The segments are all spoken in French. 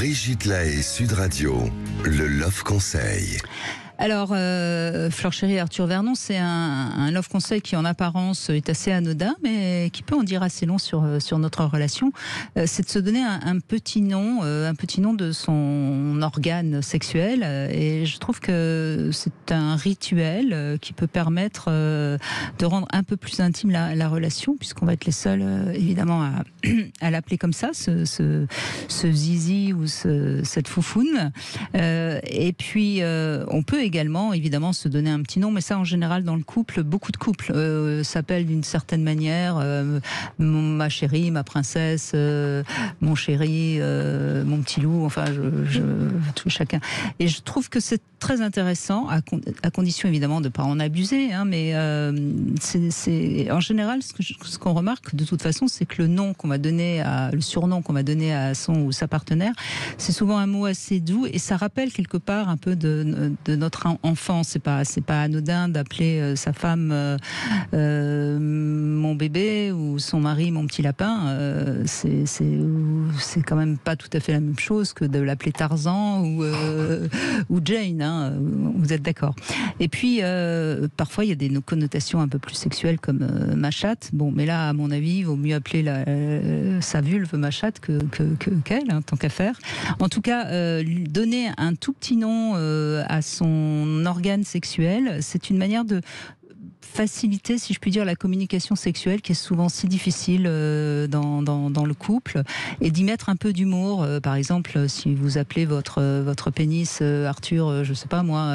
Brigitte Lahaie, Sud Radio, le Love Conseil. Alors, Fleur Chérie et Arthur Vernon, c'est un love conseil qui en apparence est assez anodin, mais qui peut en dire assez long sur notre relation. C'est de se donner un petit nom de son organe sexuel. Et je trouve que c'est un rituel qui peut permettre de rendre un peu plus intime la relation, puisqu'on va être les seuls, évidemment, à l'appeler comme ça, ce zizi ou cette foufoune. Et puis, on peut également, évidemment, se donner un petit nom, mais ça, en général, dans le couple, beaucoup de couples s'appellent d'une certaine manière ma chérie, ma princesse, mon chéri, mon petit loup, enfin, tout chacun. Et je trouve que c'est très intéressant, à condition, évidemment, de ne pas en abuser, hein, mais c'est en général, ce qu'on remarque, de toute façon, c'est que le surnom qu'on va donner à son ou sa partenaire, c'est souvent un mot assez doux, et ça rappelle quelque part un peu de notre enfant. C'est pas anodin d'appeler sa femme mon bébé ou son mari mon petit lapin. C'est quand même pas tout à fait la même chose que de l'appeler Tarzan ou Jane. Hein, vous êtes d'accord. Et puis parfois il y a des connotations un peu plus sexuelles comme ma chatte. Bon, mais là, à mon avis, il vaut mieux appeler sa vulve ma chatte qu'elle, hein, tant qu'à faire. En tout cas, donner un tout petit nom à son organe sexuel, c'est une manière de faciliter, si je puis dire, la communication sexuelle qui est souvent si difficile dans le couple, et d'y mettre un peu d'humour. Par exemple, si vous appelez votre pénis Arthur, je sais pas moi,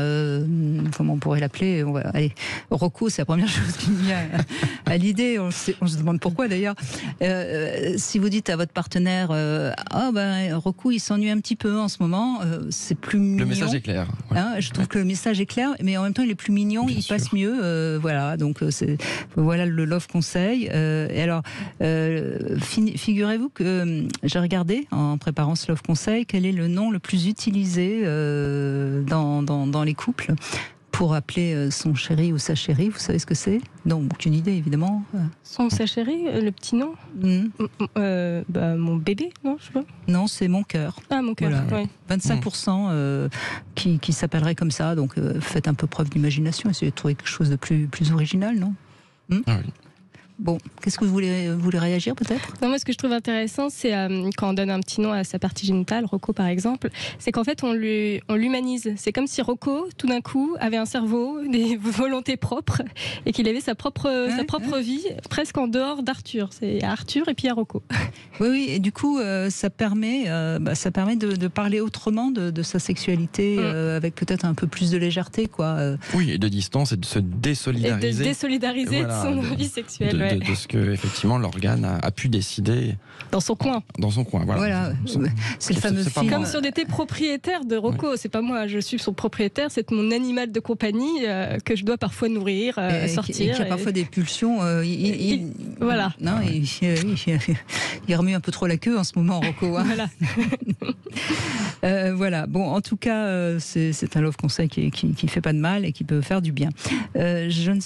comment on pourrait l'appeler, allez, Rocco, c'est la première chose qui me vient à l'idée. On se demande pourquoi d'ailleurs. Si vous dites à votre partenaire Rocco, il s'ennuie un petit peu en ce moment, c'est plus mignon. Le message est clair. Hein, je trouve que le message est clair, mais en même temps il est plus mignon, il passe mieux. Voilà, donc voilà le love conseil. Et alors, figurez-vous que j'ai regardé en préparant ce love conseil quel est le nom le plus utilisé dans les couples pour appeler son chéri ou sa chérie. Vous savez ce que c'est? Non, aucune idée, évidemment. Son ou sa chérie, le petit nom mon bébé, non, je sais pas. Non, c'est mon cœur. Ah, mon cœur, voilà. oui. 25% qui s'appellerait comme ça. Donc, faites un peu preuve d'imagination. Essayez de trouver quelque chose de plus original, non? Ah oui. Bon, qu'est-ce que vous voulez réagir peut-être? Non, moi, ce que je trouve intéressant, c'est quand on donne un petit nom à sa partie génitale, Rocco par exemple, c'est qu'en fait on l'humanise. C'est comme si Rocco, tout d'un coup, avait un cerveau, des volontés propres, et qu'il avait sa propre vie, presque en dehors d'Arthur. C'est Arthur et puis il y a Rocco. Oui, et du coup, ça permet de parler autrement de sa sexualité, avec peut-être un peu plus de légèreté, quoi. Oui, et de distance, et de se désolidariser. Et de désolidariser de son envie sexuelle. De ce que effectivement l'organe a pu décider dans son coin. Voilà. C'est le fameux film. Comme si on était propriétaire de Rocco. Ouais. C'est pas moi, je suis son propriétaire. C'est mon animal de compagnie que je dois parfois nourrir, sortir. Et qui a parfois des pulsions. Voilà. Non, il remue un peu trop la queue en ce moment, Rocco. Hein. Voilà. Voilà. Bon, en tout cas, c'est un love conseil qui fait pas de mal et qui peut faire du bien. Je ne